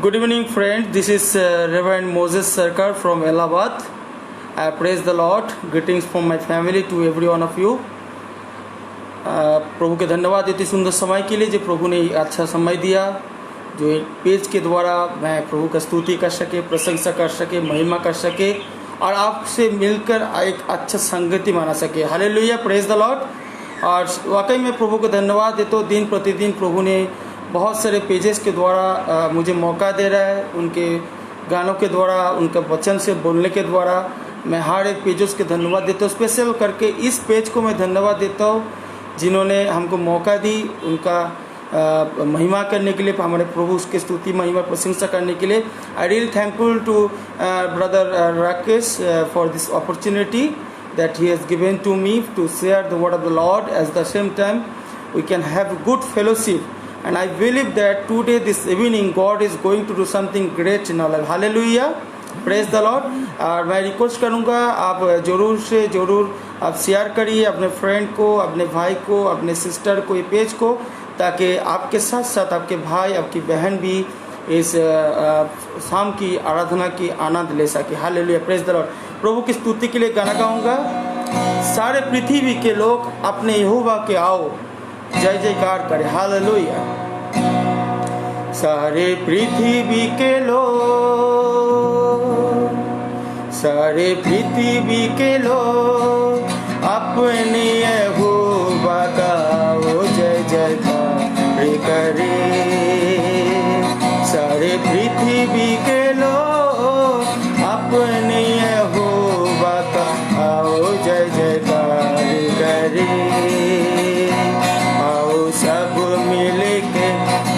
Good evening, friends. This is Reverend Moses Sarkar from Allahabad. I praise the Lord. Greetings from my family to every one of you. प्रभु के धन्यवाद इतनी सुंदर समय के लिए जो प्रभु ने अच्छा समय दिया, जो पेज के द्वारा मैं प्रभु का स्तुति कर सके, प्रशंसा कर सके, महिमा कर सके और आपसे मिलकर एक अच्छा संगति बना सके। Hallelujah, praise the Lord. और वाकई में प्रभु को धन्यवाद देता हूँ। दिन प्रतिदिन प्रभु ने बहुत सारे पेजेस के द्वारा मुझे मौका दे रहा है, उनके गानों के द्वारा, उनके वचन से बोलने के द्वारा मैं हर एक पेजेस के धन्यवाद देता हूँ। स्पेशल करके इस पेज को मैं धन्यवाद देता हूँ जिन्होंने हमको मौका दी उनका महिमा करने के लिए, हमारे प्रभु उसके स्तुति महिमा प्रशंसा करने के लिए। I really thankful to brother Rakesh for this opportunity that he has given to me to share the word of the Lord. At the same time we can have good fellowship, and I believe that today this evening God is going to do something great in our life. Hallelujah, praise the Lord। और मैं request करूँगा आप ज़रूर से ज़रूर आप share करिए अपने फ्रेंड को, अपने भाई को, अपने सिस्टर को, ये पेज को, ताकि आपके साथ साथ आपके भाई, आपकी बहन भी इस शाम की आराधना की आनंद ले सके। Hallelujah, praise the lord. प्रभु की स्तुति के लिए गाना गाऊंगा। सारे पृथ्वी के लोग अपने यहोवा के आओ, जय जयकार करे। हालेलुया। सारे पृथ्वी के लोग, सारे पृथ्वी के लोग अपने यहोवा का आओ, जय जयकार करे। सारे पृथ्वी के लोग अपने यहोवा का आओ, जय जयकार करे। आओ सब मिलके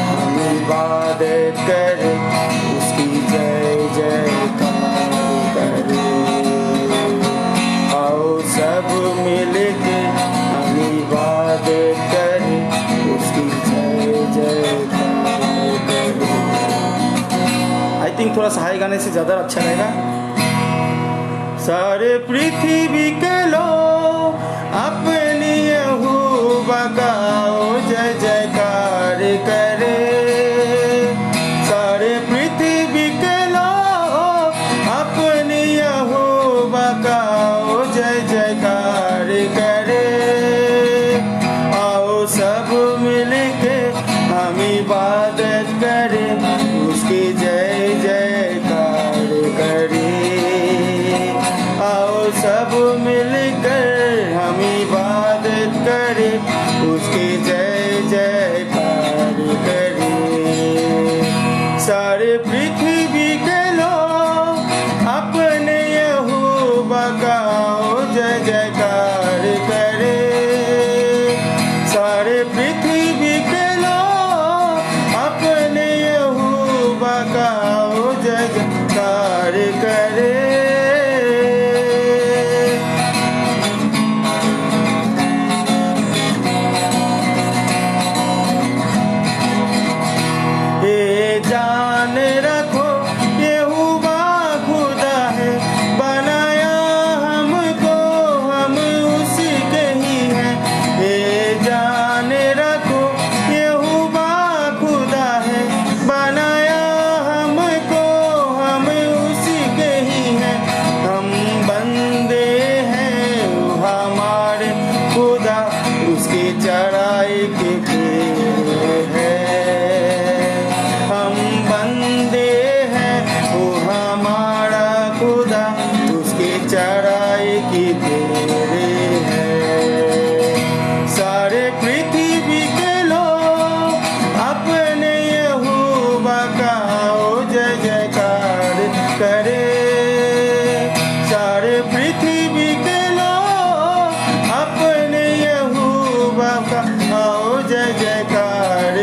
हम इबादत करें, उसकी जय जयकार करें। आओ सब मिलके हम इबादत करें, उसकी जय जयकार। आई थिंक थोड़ा सा हाई गाने से ज़्यादा अच्छा रहेगा। सारे पृथ्वी के लोग अपने यहोवा का आओ, जय जयकार करे। सारे पृथ्वी के लोग अपने यहोवा का आओ, जय जयकार करे। आओ सब मिलके हम इबादत करें, उसकी जय जयकार करें। आओ सब मिलकर हम इबादत करें, उसकी जय जयकार करें। सारे पृथ्वी के लोग अपने यहोवा का आओ, जय जयकार करें। सारे पृथ्वी के लोग अपने यहोवा का आओ, जय जयकार करे। जान रखो यहोवा खुदा है, बनाया हमको, हम उसी के ही हैं। ये जान रखो यहोवा खुदा है, बनाया हमको, हम उसी के ही हैं। हम बंदे हैं हमारे खुदा, उसकी चढ़ाई के फेरे हैं। हम बंदे हैं वो हमारा खुदा, उसकी चढ़ाई की फेरे हैं। सारे पृथ्वी के लोग अपने यहोवा का आओ, जय जयकार करे। सारे पृथ्वी के लोग अपने यहोवा का आओ, जय जयकार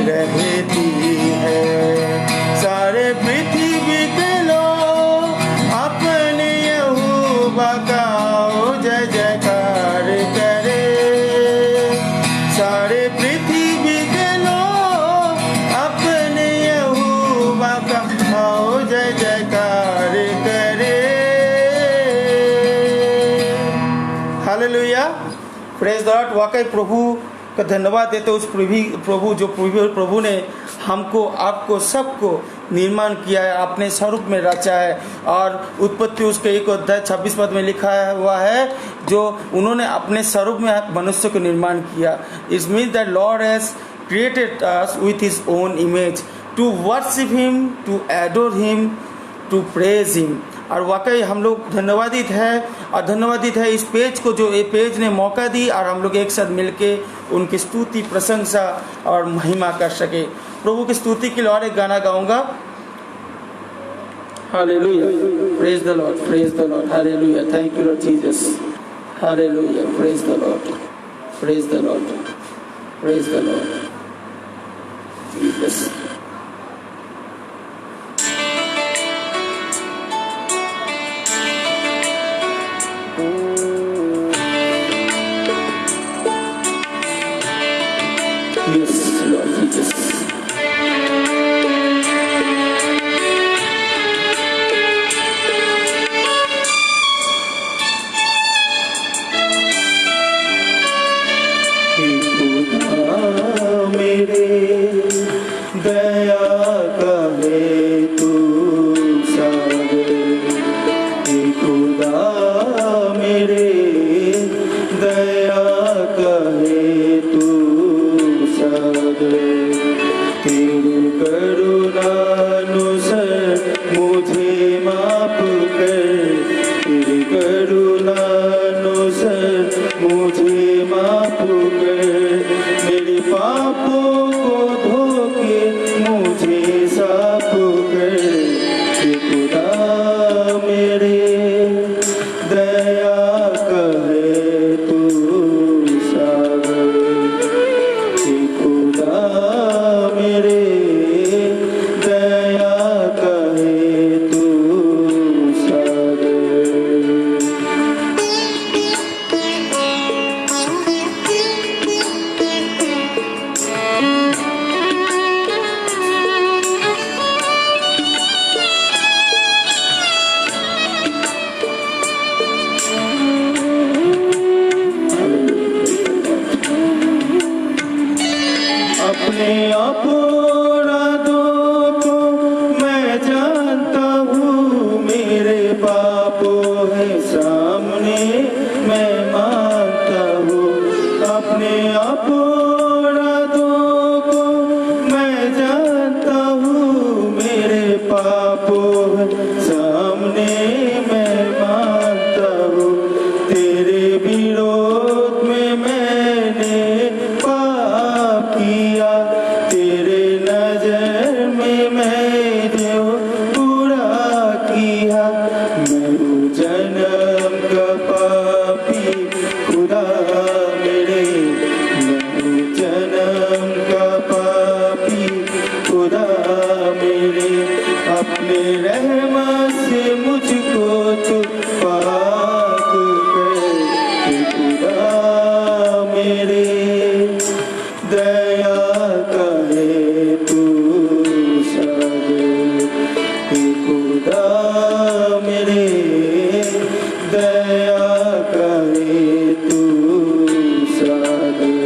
रहती है। सारे पृथ्वी के लोग अपने यहोवा का जय जयकार करे। सारे पृथ्वी के लोग अपने यहोवा का जय जयकार करे। Hallelujah, praise the Lord. वाकई प्रभु का धन्यवाद देते उस प्रभु ने हमको, आपको, सबको निर्माण किया है, अपने स्वरूप में रचा है। और उत्पत्ति उसके 1:26 में लिखा हुआ है, जो उन्होंने अपने स्वरूप में मनुष्य को निर्माण किया। It means that Lord has created us with his own image to worship him, to adore him, to praise him. और वाकई हम लोग धन्यवादित है इस पेज को, जो ये पेज ने मौका दी और हम लोग एक साथ मिलके उनकी स्तुति, प्रशंसा और महिमा कर सके। प्रभु की स्तुति के लिए और एक गाना गाऊंगा। Hallelujah, praise the lord, praise the lord, hallelujah, thank you lord Jesus, hallelujah, praise the lord, praise the lord, praise the lord Jesus. Yes, Lord Jesus. मेरे दया का है तू सागर, खुदा मेरे दया का है तू सागर। तेरे करुणानुसार मुझे माफ कर, तेरे करुणानुसार मुझे माफ कर। मेरे पापों को धो के मुझे साफ कर। खुदा मेरे दया का है तू सागर, खुदा मेरे दया का है तू सागर। अपने अपराधों को मैं जानता हूँ, मेरे पापों है सामने मैं मानता हूँ। अपने अपराधों को मैं जानता हूँ, मेरे पापों है सामने मैं मानता हूँ। तेरे विरोध में मैंने पाप किया, तेरे नजर में मैं जो बुरा किया। मैं हूँ जन्म का पापी खुदा मेरे, मैं हूँ जन्म का पापी खुदा मेरे। अपने रहमत से मुझको तू पाक कर, खुदा मेरे दया का है तू सागर। खुदा मेरे दया का है तू सागर।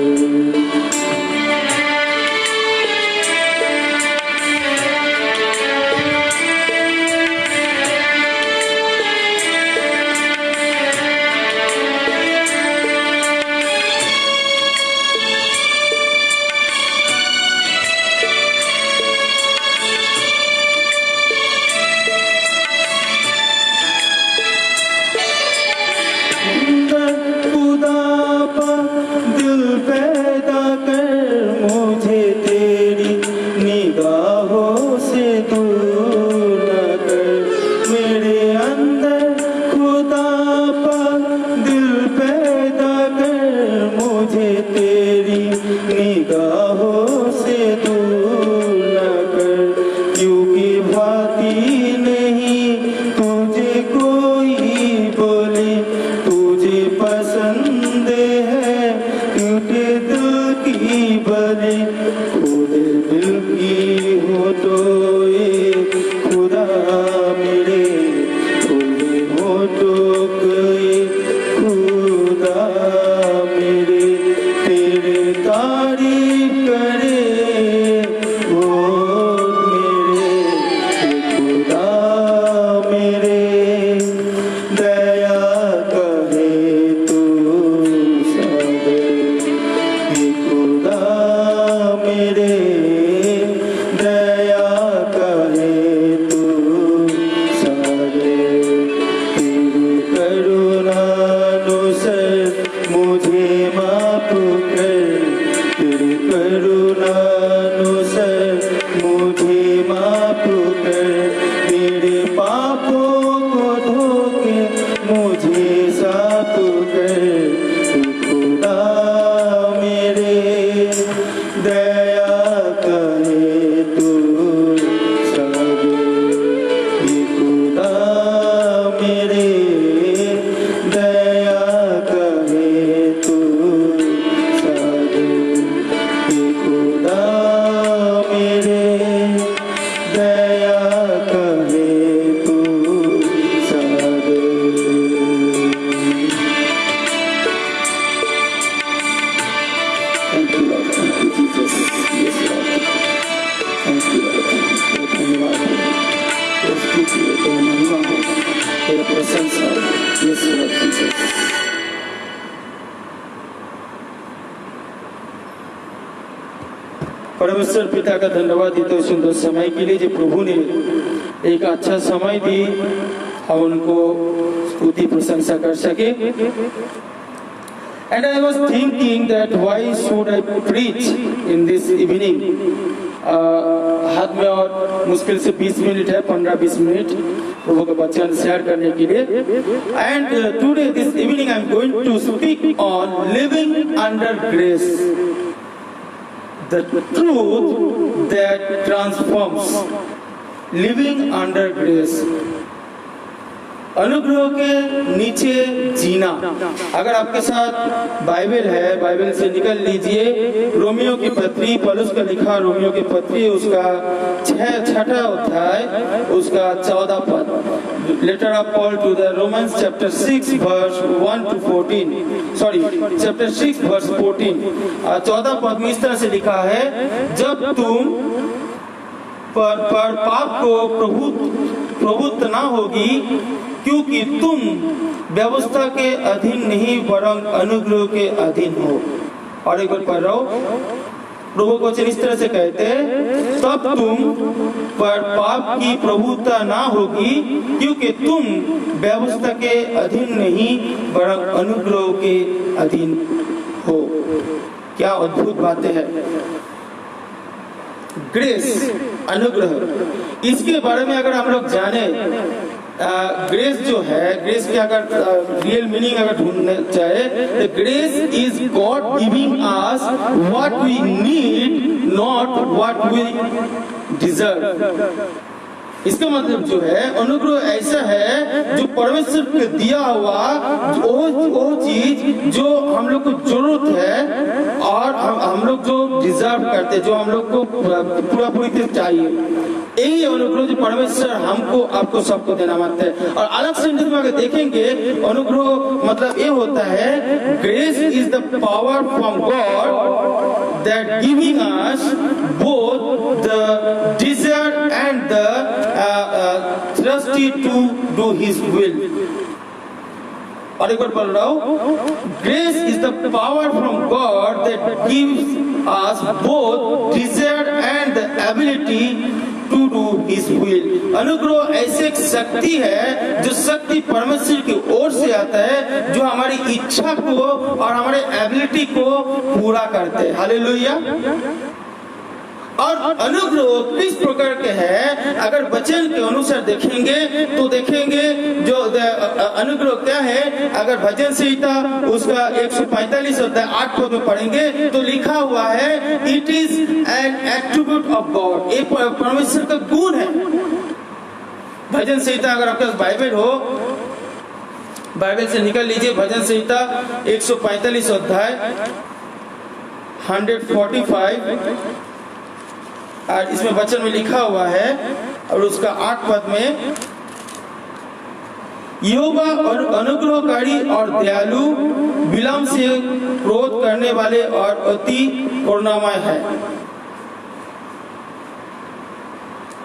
परमेश्वर पिता का धन्यवाद देते हैं सुंदर समय के लिए जो प्रभु ने एक अच्छा समय दी, हम उनको स्तुति प्रशंसा कर सके। And I was thinking that why should I preach in this evening? हाथ में और मुश्किल से 20 मिनट है, 15-20 मिनट प्रभु का वचन शेयर करने के लिए। And today this evening I am going to speak on living under grace, the truth that transforms. Living under grace, अनुग्रह के नीचे जीना। अगर आपके साथ बाइबल है, बाइबल से निकल लीजिए रोमियो की पत्री, पौलुस का लिखा रोमियो की पत्री, उसका 6 अध्याय, उसका 14 पद। Letter of Paul to the Romans chapter 6 verse 1 to 14, sorry chapter 6 verse 14, 14 पद में इस तरह से लिखा है, जब तुम पर पाप को प्रभुत्व ना होगी, क्योंकि तुम व्यवस्था के अधीन नहीं वरन अनुग्रह के अधीन हो। और एक बार पढ़ रहा हूं, प्रभु को इस तरह से कहते हैं, तब तुम पर पाप की प्रभुता ना होगी, क्योंकि तुम व्यवस्था के अधीन नहीं वरन अनुग्रह के अधीन हो। क्या अद्भुत बातें हैं। ग्रेस, अनुग्रह, इसके बारे में अगर हम लोग जाने, ग्रेस जो है, ग्रेस की अगर रियल मीनिंग अगर ढूंढना चाहे, तो grace is God giving us what we need, not what we deserve. इसका मतलब जो है, अनुग्रह ऐसा है जो परमेश्वर को दिया हुआ वो चीज जो हम लोग को जरूरत है और हम लोग जो डिजर्व करते, जो हम लोग को पूरा पूरी चाहिए, यही अनुग्रह जो परमेश्वर हमको आपको सबको देना मानते हैं। और अलग से में अगर देखेंगे, अनुग्रह मतलब ये होता है, grace is the power from God that giving us both the desire and the thirsty to do his will। और एक बार बोल रहा हूं, grace is the power from God that gives us both desire and the ability to do his will. अनुग्रह ऐसे एक शक्ति है, जो शक्ति परमेश्वर की ओर से आता है, जो हमारी इच्छा को और हमारे एबिलिटी को पूरा करते हैं। हालेलुया। और अनुग्रह किस प्रकार के है, अगर वचन के अनुसार देखेंगे तो देखेंगे जो अनुग्रह क्या है। अगर भजन संहिता उसका 145 अध्याय 8 पद में पढ़ेंगे तो लिखा हुआ है, it is an attribute of God, ये परमेश्वर का गुण है। भजन संहिता, अगर आपके पास बाइबल हो, बाइबल से निकल लीजिए भजन संहिता 145 अध्याय 145, और इसमें वचन में लिखा हुआ है, और उसका 8 पद में, यहोवा और अनुग्रहकारी और दयालु, विलंब से क्रोध करने वाले और अति करुणामय है।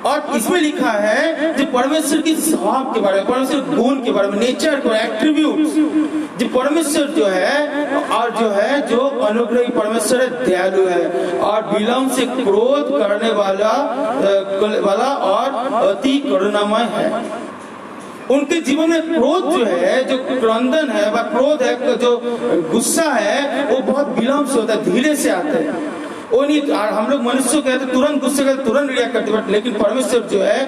और इसमें लिखा है जो परमेश्वर की स्वभाव के बारे में, परमेश्वर गुण के बारे में, नेचर को, एट्रीब्यूट्स, जो परमेश्वर जो है, और जो है जो अनुग्रही परमेश्वर है, दयालु है और विलंब से क्रोध करने वाला और अति करुणामय है। उनके जीवन में क्रोध जो है, जो क्रंदन है, वह क्रोध है, जो गुस्सा है, वो बहुत विलंब से होता है, धीरे से आता है। वो नहीं, हम लोग मनुष्य कहते तुरंत गुस्से करते, तुरंत रिएक्ट करते, बट लेकिन परमेश्वर जो है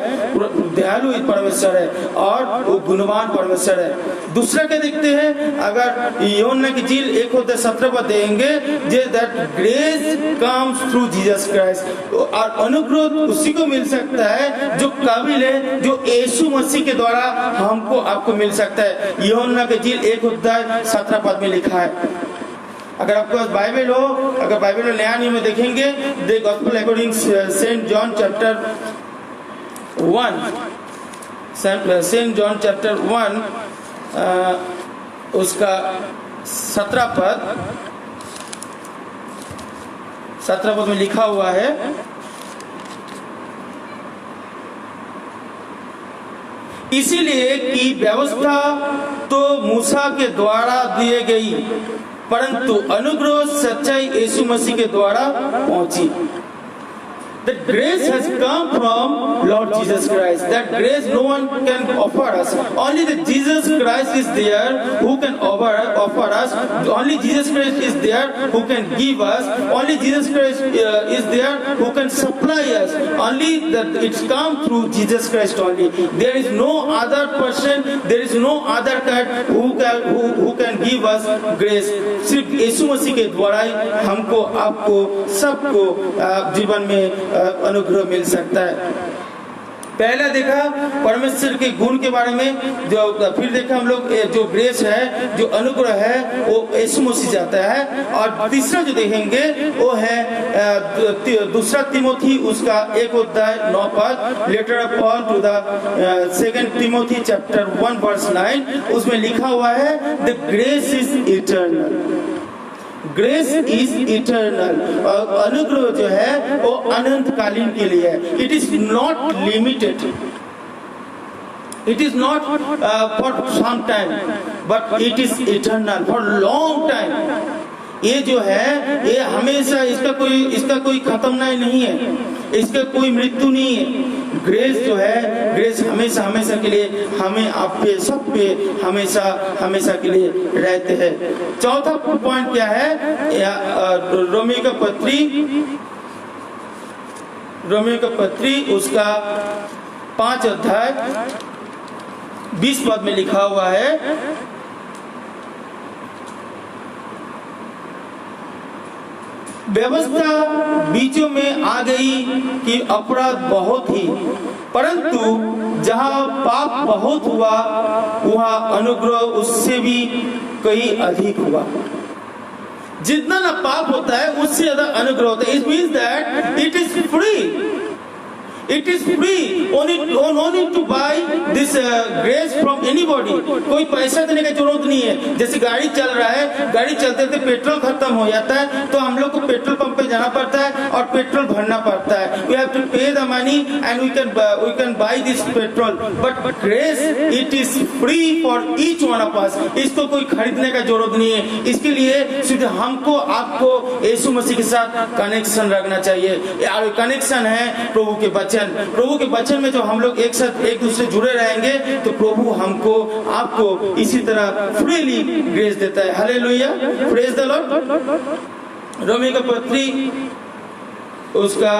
दयालु परमेश्वर है और वो गुणवान परमेश्वर है। दूसरा क्या देखते हैं, अगर यूहन्ना की इंजील 1:17 पर देंगे, जे that grace comes through Jesus Christ, और अनुग्रह उसी को मिल सकता है जो काबिल है, जो यीशु मसीह के द्वारा हमको आपको मिल सकता है। यूहन्ना की इंजील 1:17 में लिखा है। अगर आपके पास बाइबल हो, अगर बाइबल में नया नियम में देखेंगे, the gospel according saint John chapter 1, saint John chapter 1 उसका 17 पद में लिखा हुआ है, इसीलिए कि व्यवस्था तो मूसा के द्वारा दिए गई, परंतु अनुग्रह सच्चाई यीशु मसीह के द्वारा पहुंची। That grace has come from Lord Jesus Christ. That grace no one can offer us. Only that Jesus Christ is there who can offer us. Only Jesus Christ is there who can give us. Only Jesus Christ is there who can supply us. Only that it's come through Jesus Christ only. There is no other person, there is no other God who can give us grace. सिर्फ यीशु मसीह के द्वारा ही हमको, आपको, सबको जीवन में अनुग्रह मिल सकता है। पहला देखा परमेश्वर के गुण के बारे में, जो फिर देखा हम लोग जो ग्रेस है, जो अनुग्रह है, वो यीशु मसीह जाता है। और तीसरा जो देखेंगे वो है दूसरा तिमोथी उसका 1 अध्याय 9 पद, letter of Paul to the 2 Timothy chapter 1 verse 9, उसमें लिखा हुआ है the grace is eternal. Grace is eternal. और अनुग्रह जो है वो अनंतकालीन के लिए है। It is not limited, it is not for some time, but it is eternal for long time. ये जो है ये हमेशा, इसका कोई खत्म नहीं है, इसका कोई मृत्यु नहीं है। ग्रेस जो है, ग्रेस हमेशा हमेशा के लिए हमें, आप पे, सब पे हमेशा हमेशा के लिए रहते हैं। चौथा पॉइंट क्या है, रोमियो का पत्री उसका 5 अध्याय 20 पद में लिखा हुआ है, व्यवस्था बीचों में आ गई कि अपराध बहुत ही, परंतु जहां पाप बहुत हुआ वहां अनुग्रह उससे भी कहीं अधिक हुआ। जितना ना पाप होता है उससे ज्यादा अनुग्रह होता है। It means that it is free, it is free, no need to buy this grace from anybody। कोई पैसा देने की जरूरत नहीं है। जैसे गाड़ी चल रहा है, गाड़ी चलते थे पेट्रोल खत्म हो जाता है तो हम लोग को पेट्रोल पंप पे जाना पड़ता है और पेट्रोल भरना पड़ता है। We have to pay the money and we can buy this petrol, but grace it is free for each one of us। इसको कोई खरीदने का जरूरत नहीं है। इसके लिए सिर्फ हमको, आपको यीशु मसीह के साथ कनेक्शन रखना चाहिए। और कनेक्शन है प्रभु के वचन। प्रभु के वचन में जो हम लोग एक साथ एक दूसरे जुड़े रहेंगे तो प्रभु हमको, आपको इसी तरह फ्रीली ग्रेस देता है। Hallelujah, praise the Lord. Romeo का पत्री उसका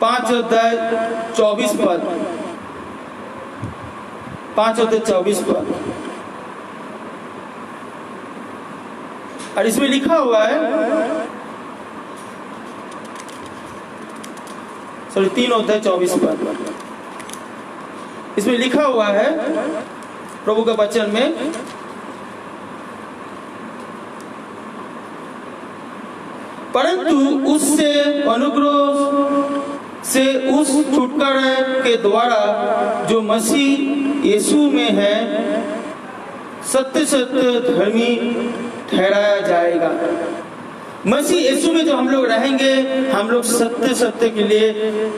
5 अध्याय 24 पद, 5 अध्याय 24 पद, और इसमें लिखा हुआ है, 3 अध्याय 24 पद, इसमें लिखा हुआ है प्रभु का वचन में, परंतु उससे अनुग्रह से उस छुटकारे के द्वारा जो मसीह यीशु में है सत्य सत्य धर्मी ठहराया जाएगा। मसीह यीशु में जो हम लोग रहेंगे, हम लोग सत्य सत्य के लिए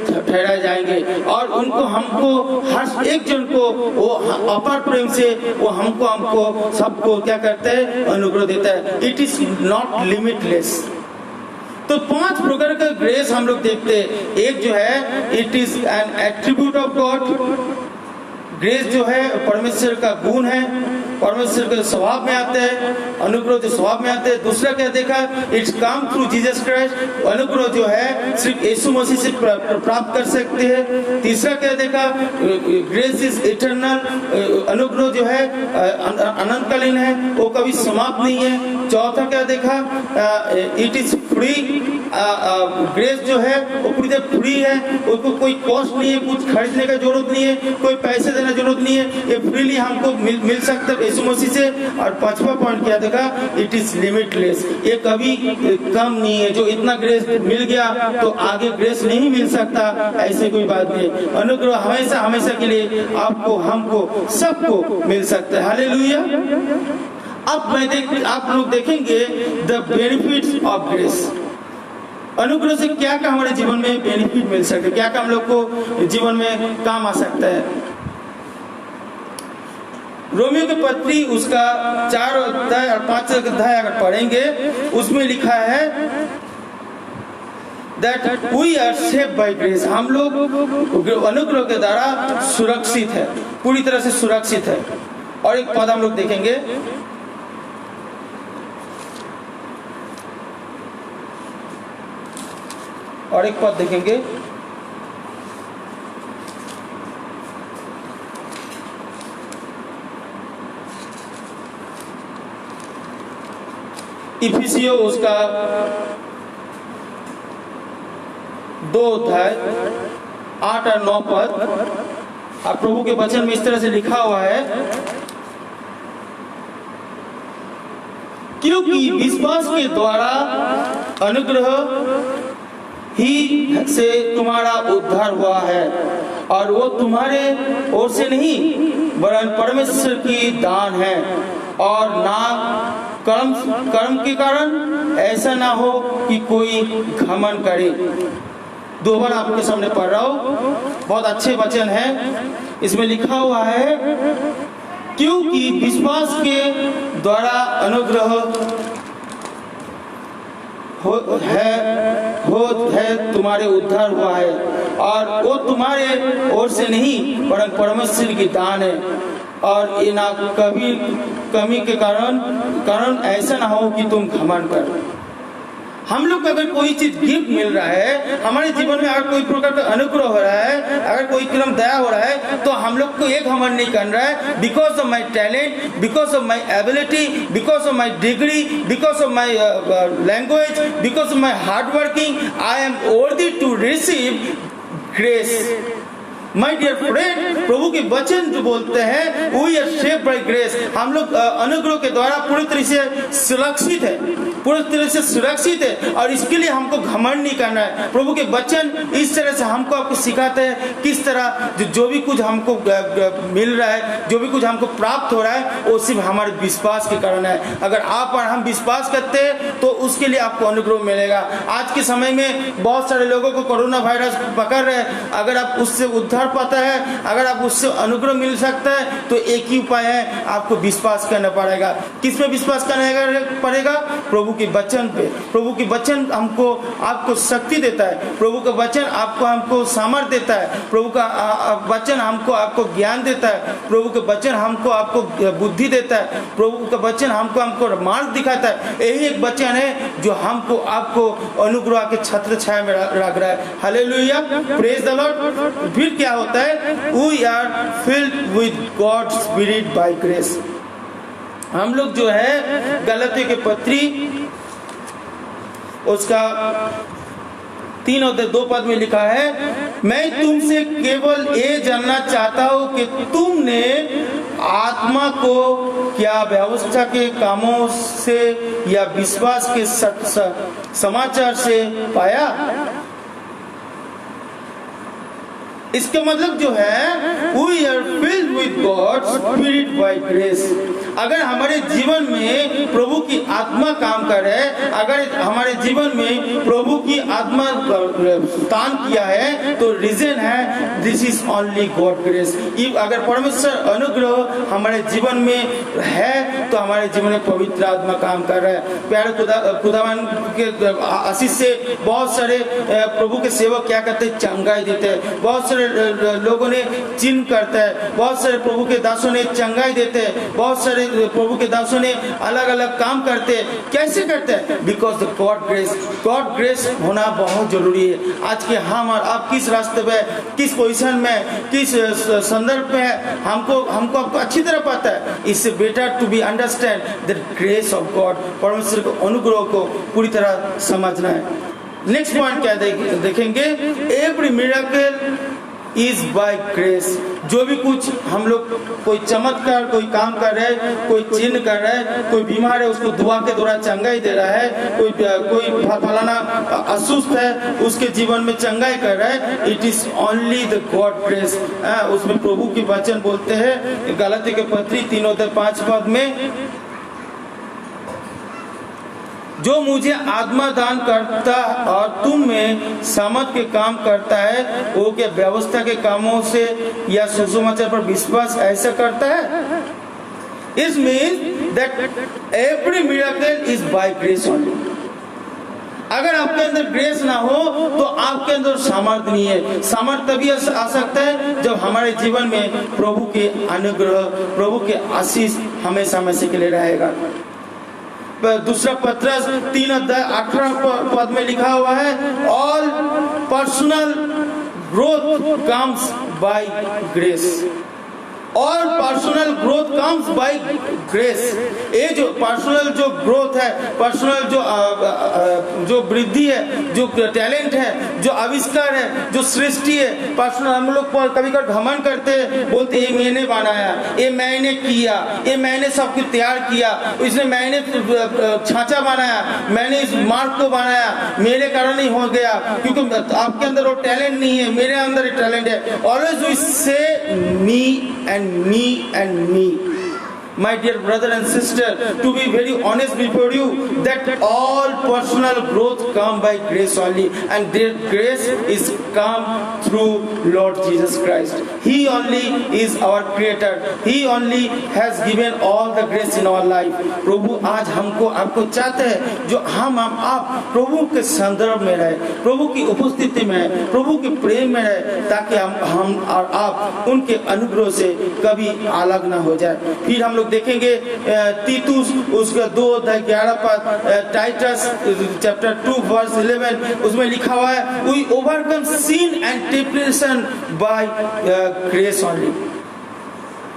ठहराए जाएंगे और उनको, हमको, हर एक जन को वो अपार प्रेम से वो हमको सबको क्या करता है, अनुग्रह देता है। It is not limitless. तो 5 प्रकार का ग्रेस हम लोग देखते हैं। एक जो है it is an attribute of God. Grace जो है परमेश्वर का गुण है, परमेश्वर के स्वभाव में आते हैं, अनुग्रह जो स्वभाव में आते हैं। दूसरा क्या देखा, it's come through Jesus Christ. अनुग्रह जो है सिर्फ यीशु मसीह से प्राप्त कर सकते हैं। तीसरा क्या देखा, ग्रेस इज इटर्नल। अनुग्रह जो है अनंतकालीन है, वो कभी समाप्त नहीं है। चौथा क्या देखा, इट इज फ्री। ग्रेस जो है वो पूरी तरह फ्री है, उसको कोई कॉस्ट नहीं है, कुछ खरीदने का जरूरत नहीं है, कोई पैसे देना जरूरत नहीं है, ये फ्रीली हमको मिल सकता है यीशु मसीह से। और 5वां पॉइंट क्या देखा, इट इज लिमिटलेस। ये कभी कम नहीं है। जो इतना ग्रेस मिल गया तो आगे ग्रेस नहीं मिल सकता, ऐसे कोई बात नहीं। अनुग्रह हमेशा हमेशा के लिए आपको, हमको, सबको मिल सकता है। हालेलुया। अब आप लोग देखेंगे द बेनिफिट्स ऑफ ग्रेस। अनुग्रह से क्या क्या हमारे जीवन में बेनिफिट मिल सकते हैं, क्या क्या हम लोग को जीवन में काम आ सकता है। रोमियो की पत्री उसका 4 अध्याय और 5 अध्याय अगर पढ़ेंगे, उसमें लिखा है that we are saved by grace. हम लोग अनुग्रह के द्वारा सुरक्षित है, पूरी तरह से सुरक्षित है। और एक पद हम लोग देखेंगे, और एक पद देखेंगे, इफिसियों उसका 2 अध्याय 8 और 9 पद। अब प्रभु के वचन में इस तरह से लिखा हुआ है, क्योंकि विश्वास के द्वारा अनुग्रह ही से तुम्हारा उद्धार हुआ है, और वो तुम्हारे ओर से नहीं वरन परमेश्वर की दान है, और ना कर्म के कारण, ऐसा ना हो कि कोई घमंड करे। 2 बार आपके सामने पढ़ रहा हूं, बहुत अच्छे वचन है। इसमें लिखा हुआ है, क्योंकि विश्वास के द्वारा अनुग्रह है तुम्हारे उद्धार हुआ है, और वो तुम्हारे ओर से नहीं वरन परमेश्वर की दान है, और ये ना कभी कमी के कारण ऐसा ना हो कि तुम घमंड करो। हम लोग को अगर कोई चीज गिफ्ट मिल रहा है, हमारे जीवन में अगर कोई प्रकार का अनुग्रह हो रहा है, अगर कोई क्रम दया हो रहा है, तो हम लोग को एक घमंड नहीं कर रहा है। Because of my talent, because of my ability, because of my degree, because of my language, because of my hard working, I am worthy to receive grace. My dear friend, प्रभु के वचन जो बोलते हैं, we are saved by grace. हम लोग अनुग्रह के द्वारा पूरी तरह से सुरक्षित है, पूरी तरह से सुरक्षित है, और इसके लिए हमको घमंड नहीं करना है। प्रभु के वचन इस तरह से हमको आपको सिखाते हैं किस तरह जो भी कुछ हमको मिल रहा है, जो भी कुछ हमको प्राप्त हो रहा है, वो सिर्फ हमारे विश्वास के कारण है। अगर आप और हम विश्वास करते हैं तो उसके लिए आपको अनुग्रह मिलेगा। आज के समय में बहुत सारे लोगों को कोरोना वायरस पकड़ रहे हैं, अगर आप उससे उद्धार पाता है, अगर आप उससे अनुग्रह मिल सकता है, तो एक ही उपाय है, आपको विश्वास करना पड़ेगा। किस पे विश्वास करना पड़ेगा? प्रभु के वचन पे। प्रभु के वचन हमको आपको शक्ति देता है, प्रभु का वचन हमको सामर्थ्य देता है, प्रभु का वचन हमको आपको ज्ञान देता है, प्रभु का वचन हमको आपको बुद्धि देता है, प्रभु का वचन हमको मार्ग दिखाता है। यही एक वचन है जो हमको आपको अनुग्रह के छत्र छाया में रख रहा है। Hallelujah, praise the Lord. फिर क्या होता है? We are filled with God's spirit by grace. हम लोग जो है गलातियों के पत्री उसका 3 और 2 पद में लिखा है, मैं तुमसे केवल ये जानना चाहता हूं कि तुमने आत्मा को क्या व्यवस्था के कामों से या विश्वास के समाचार से पाया। इसका मतलब जो है, we are filled with God's Spirit by grace। अगर हमारे जीवन में प्रभु की आत्मा काम कर रहा है, अगर हमारे जीवन में प्रभु की आत्मा दान किया है, तो रीजन है this is only God grace. अगर परमेश्वर अनुग्रह हमारे जीवन में है, तो हमारे जीवन में पवित्र आत्मा काम कर रहा है। प्यारे खुदावन के आशीष से बहुत सारे प्रभु के सेवक क्या करते हैं? चंगाई देते हैं। बहुत सारे लोगों ने चिन्ह करता है, बहुत सारे प्रभु के दासों ने चंगाई देते हैं, बहुत सारे प्रभु के दासों ने अलग अलग काम करते हैं। कैसे करते हैं? Because the God grace. God grace होना बहुत जरूरी है। आज के हम और आप किस रास्ते पे, किस पोजीशन में, किस संदर्भ में हमको आपको अच्छी तरह पता है। इससे better to be understand the grace of God. परमेश्वर को अनुग्रह को पूरी तरह समझना है। नेक्स्ट पॉइंट क्या देखेंगे? Every miracle is by grace. जो भी कुछ हम लोग, कोई चमत्कार, कोई काम कर रहे हैं, कोई चिन्ह कर रहा है, कोई बीमार है उसको दुआ के द्वारा चंगाई दे रहा है, कोई फलाना असुस्थ है उसके जीवन में चंगाई कर रहा है, it is only the God grace. उसमें प्रभु के वचन बोलते हैं गलातियों के पत्री 3:5 पद में, जो मुझे आत्मा दान करता और तुम में सामर्थ के काम करता है, वो क्या व्यवस्था के कामों से या सुसमाचार पर विश्वास ऐसा करता है? It means that every miracle is by grace only। अगर आपके अंदर ग्रेस ना हो तो आपके अंदर सामर्थ्य नहीं है। सामर्थ्य तभी आ सकता है जब हमारे जीवन में प्रभु के अनुग्रह, प्रभु के आशीष हमेशा हमेशा के लिए रहेगा। दूसरा पत्रस 3:18 पद में लिखा हुआ है, all personal growth comes by grace. और personal growth comes by grace. ये जो पर्सनल जो ग्रोथ है, पर्सनल जो वृद्धि है, जो टैलेंट है, जो आविष्कार है, जो सृष्टि है, पर्सनल हम लोग कभी कभी घमंड करते हैं, बोलते ये मैंने बनाया, ये मैंने किया, ये मैंने सब कुछ तैयार किया, इसने मैंने छांचा बनाया, मैंने इस मार्ग को बनाया, मेरे कारण ही हो गया, क्योंकि आपके अंदर वो टैलेंट नहीं है, मेरे अंदर टैलेंट है। ऑलवेज वी से मी and me. My dear brother and sister, to be very honest before you, that all personal growth come by grace only, and their grace is come through Lord Jesus Christ. He only is our creator. He only has given all the grace in our life. प्रभु आज हमको आपको चाहते हैं जो हम आप प्रभु के संदर्भ में रहे, प्रभु की उपस्थिति में रहे, प्रभु के प्रेम में रहे, ताकि हम और आप उनके अनुग्रह से कभी अलग ना हो जाए। फिर हम देखेंगे तीतुस उसका 2:11 पद, टाइटस चैप्टर 2 वर्स 11, उसमें लिखा हुआ है, we overcome sin and temptation by grace only.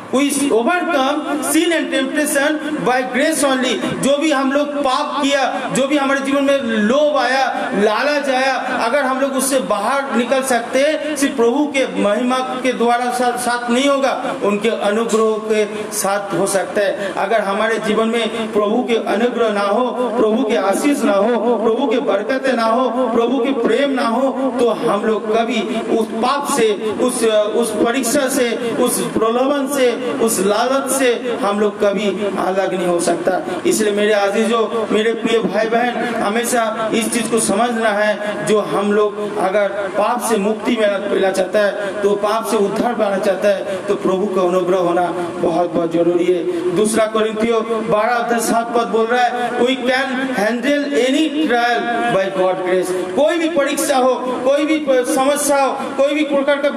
We overcome sin and temptation by grace only। जो भी हम लोग पाप किया, जो भी हमारे जीवन में लोभ आया, लालच आया, अगर हम लोग उससे बाहर निकल सकते हैं, सिर्फ प्रभु के महिमा के द्वारा साथ नहीं होगा, उनके अनुग्रह के साथ हो सकता है। अगर हमारे जीवन में प्रभु के अनुग्रह ना हो, प्रभु के आशीष ना हो, प्रभु के बरकतें ना हो, प्रभु के प्रेम ना हो, तो हम लोग कभी उस पाप से, उस परीक्षा से, उस प्रलोभन से, उस लालच से हम लोग कभी अलग नहीं हो सकता। इसलिए मेरे अजीजों, मेरे प्रिय भाई बहन, हमेशा इस चीज को समझना है, जो हम लोग अगर पाप से मुक्ति मिलना चाहता है, तो पाप से उद्धार पाना चाहता है, तो प्रभु का अनुग्रह होना बहुत बहुत जरूरी है। दूसरा कोरिन्थियों 12:7 पद बोल रहा है, we can handle any trial by God grace. कोई भी परीक्षा हो, कोई भी समस्या हो, कोई भी प्रकार का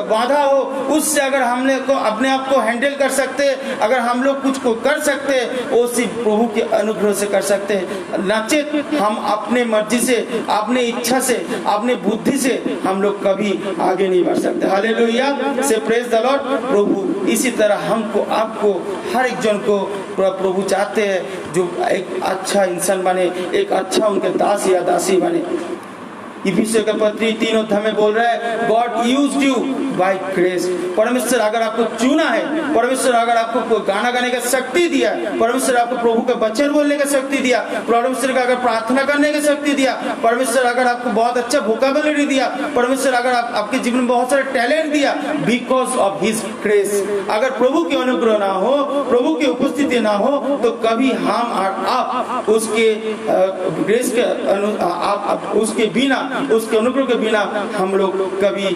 बाधा हो, उससे अगर हमने को अपने आप को हैंडल कर सकते, अगर हम लोग कुछ को कर सकते, वो सिर्फ प्रभु के अनुग्रह से कर सकते हैं। नचेत हम अपने मर्जी से, अपने इच्छा से, अपने बुद्धि से हम लोग कभी आगे नहीं बढ़ सकते। हालेलुया से प्रेज द लॉर्ड। प्रभु इसी तरह हमको, आपको, हर एक जन को प्रभु चाहते हैं जो एक अच्छा इंसान बने, एक अच्छा उनके दास या दासी बने। इफिसियों का पत्री 3 में बोल रहा है, God used you by grace. परमेश्वर अगर आपको चुना है, परमेश्वर अगर आपको गाना गाने का शक्ति दिया, परमेश्वर आपको प्रभु का वचन बोलने का शक्ति दिया, परमेश्वर का अगर प्रार्थना करने की शक्ति दिया, परमेश्वर अगर आपको बहुत अच्छा वोकैबुलरी दिया, परमेश्वर अगर आपके जीवन में बहुत सारे टैलेंट दिया, बिकॉज ऑफ हिज ग्रेस। अगर प्रभु के अनुग्रह ना हो, प्रभु की उपस्थिति ना हो, तो कभी हम और आप उसके ग्रेस के उसके बिना, उसके अनुग्रह के बिना हम लोग कभी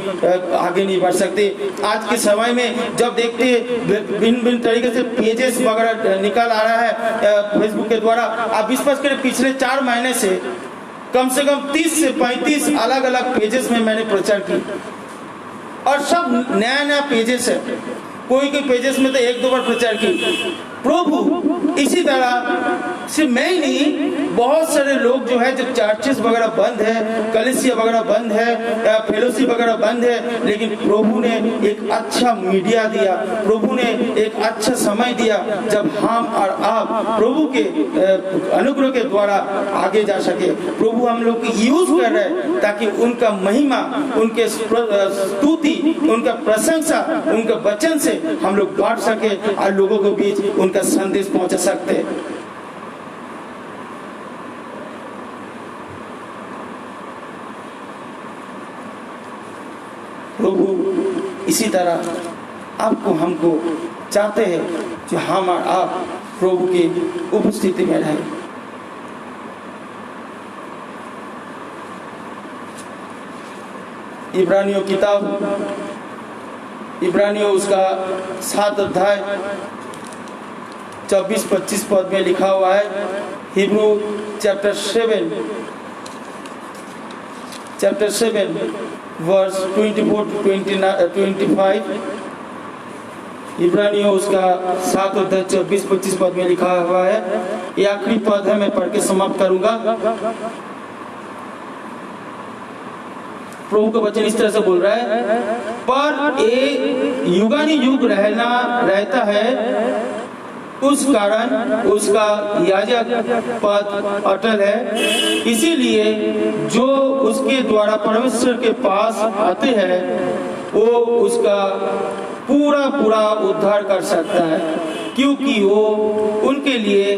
आगे नहीं बढ़ सकते। आज के समय में जब देखते हैं भिन्न तरीके से पेजेस वगैरह निकल आ रहा है फेसबुक के द्वारा, आप विश्वास करें पिछले 4 महीने से कम 30 से 35 अलग अलग पेजेस में मैंने प्रचार की, और सब नया पेजेस है। कोई पेजेस में तो 1-2 बार प्रचार की। प्रभु इसी तरह सिर्फ मैं ही नहीं, बहुत सारे लोग जो है, जब चर्चेस वगैरह बंद है, कलीसिया वगैरह बंद है, फेलोशिप वगैरह बंद है, लेकिन प्रभु ने एक अच्छा मीडिया दिया, प्रभु ने एक अच्छा समय दिया, जब हम और आप प्रभु के अनुग्रह के द्वारा आगे जा सके। प्रभु हम लोग को यूज कर रहे हैं ताकि उनका महिमा, उनके स्तुति, उनका प्रशंसा, उनके वचन से हम लोग बांट सके और लोगों के बीच उनका संदेश पहुंचा सकते हैं। प्रभु इसी तरह आपको, हमको चाहते हैं कि हम और आप प्रभु की उपस्थिति में रहें। इब्रानियों किताब, इब्रानियों उसका 7 अध्याय 24-25 पद में लिखा हुआ है, Hebrew chapter 7 chapter 7 verse 24 to 25, इब्रानियों उसका 7 अध्याय 24-25 पद में लिखा हुआ है। ये आखिरी पद है, मैं पढ़ के समाप्त करूंगा। प्रभु का वचन इस तरह से बोल रहा है, पर ये युगानुयुग रहता है, उस कारण उसका याजक पद अटल है। इसीलिए जो उसके द्वारा परमेश्वर के पास आते हैं वो उसका पूरा पूरा उद्धार कर सकता है, क्योंकि वो उनके लिए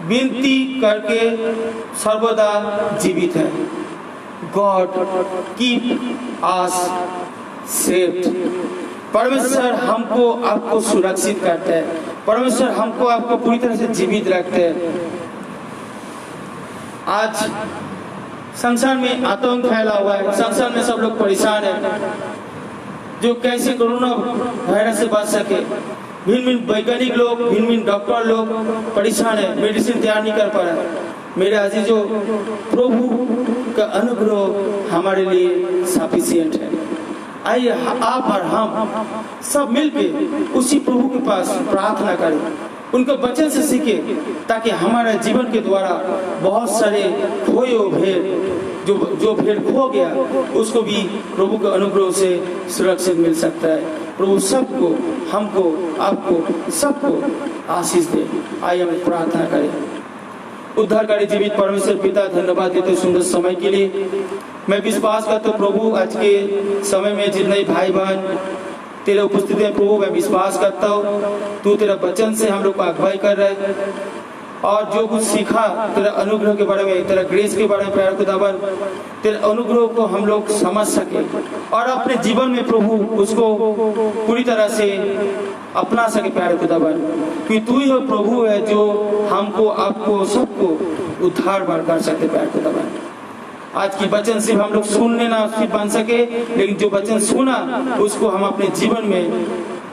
विनती करके सर्वदा जीवित है। God keep us safe. परमेश्वर हमको आपको सुरक्षित करते हैं। परमेश्वर हमको आपको पूरी तरह से जीवित रखते हैं। आज संसार में आतंक फैला हुआ है, संसार में सब लोग परेशान है, जो कैसे कोरोना वायरस से बच सके। भिन्न भिन्न वैज्ञानिक लोग, भिन्न भिन्न डॉक्टर लोग परेशान है, मेडिसिन तैयार नहीं कर पा रहे। मेरे अजीजों, प्रभु का अनुग्रह हमारे लिए सफिशिएंट है। आइए आप और हम सब मिलके उसी प्रभु के पास प्रार्थना करें, उनके वचन से सीखे, ताकि हमारे जीवन के द्वारा बहुत सारे खोए भेड़, जो भेड़ खो गया, उसको भी प्रभु के अनुग्रह से सुरक्षित मिल सकता है। प्रभु सबको, हमको, आपको, सबको आशीष दे। आइए हम प्रार्थना करें। उद्धारकारी जीवित परमेश्वर पिता, धन्यवाद देते सुंदर समय के लिए। मैं विश्वास करता हूँ प्रभु, आज के समय में जितने भाई बहन तेरे उपस्थिति में प्रभु, मैं विश्वास करता हूँ तू तेरा वचन से हम लोग को अगुवाई कर रहा है, और जो कुछ सीखा तेरा अनुग्रह के बारे में, तेरा ग्रेस के बारे में, प्यार खुदावन, तेरे अनुग्रह को हम लोग समझ सके और अपने जीवन में प्रभु उसको पूरी तरह से अपना सके, प्यार खुदावन, कि तू ही प्रभु है जो हमको, आपको, सबको उद्धार कर सकते, प्यार खुदावन। आज की वचन सिर्फ हम लोग सुनने ना सिर्फ बन सके, लेकिन जो वचन सुना उसको हम अपने जीवन में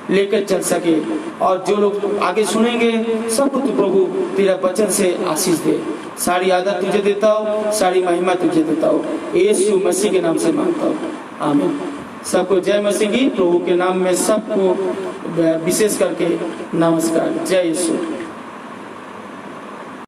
लेकर चल सके, और जो लोग आगे सुनेंगे सबको तू प्रभु तेरा वचन से आशीष दे। सारी आदत तुझे देता हूँ, सारी महिमा तुझे देता हूँ, यीशु मसीह के नाम से मांगता हूँ, आमीन। सबको जय मसीह की। प्रभु के नाम में सबको विशेष करके नमस्कार। जय यीशु।